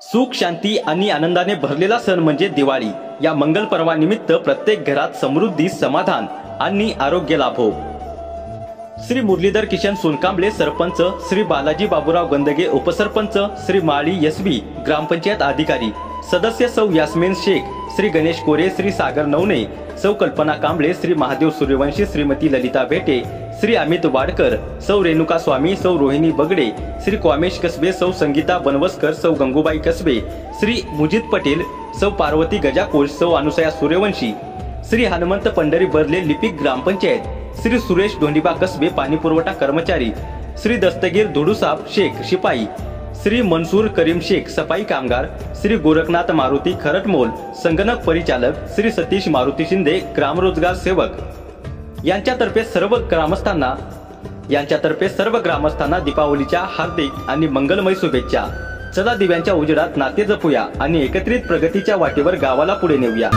सुख, शांती आणि आनंदाने भरलेला सण म्हणजे दिवाळी। या मंगल पर्वानिमित्त प्रत्येक घरात समृद्धी, समाधान आणि आरोग्य लाभो। श्री मुरलीधर किशन सोनकांबळे सरपंच, श्री बालाजी बाबूराव गंदगे उपसरपंच, श्री माळी एसबी ग्रामपंचायत अधिकारी, सदस्य सौ यास्मीन शेख, श्री गणेश कोरे, श्री सागर नवने, सौ कल्पना कांबळे, श्री महादेव सूर्यवंशी, श्रीमती ललिता भेटे, श्री अमित वाडकर, सौ रेणुका स्वामी, सौ रोहिणी बगडे, श्री क्वामेश कसबे, सौ संगीता बनवसकर, सौ गंगूबाई कसबे, श्री मुजीद पटेल, सौ पार्वती गजाकोश, सौ अनुसया सूर्यवंशी, श्री हनुमंत पंढरी बर्ले लिपिक ग्रामपंचायत, श्री सुरेश ढोंडीबा कसबे पाणी पुरवठा कर्मचारी, श्री दस्तगीर धुडूसाब शेख शिपाई, श्री मंसूर करीम शेख सफाई कामगार, श्री गोरखनाथ मारुती खरटमोल संगणक परिचालक, श्री सतीश मारुती शिंदे ग्रामरोजगार सेवक यांच्यातर्फे सर्व ग्रामस्थांना दीपावलीच्या हार्दिक आणि मंगलमय शुभेच्छा। चला दिव्यांच्या उजेडात नाते जपूया आणि एकत्रित प्रगतीच्या वाटेवर गावाला पुढे नेऊया।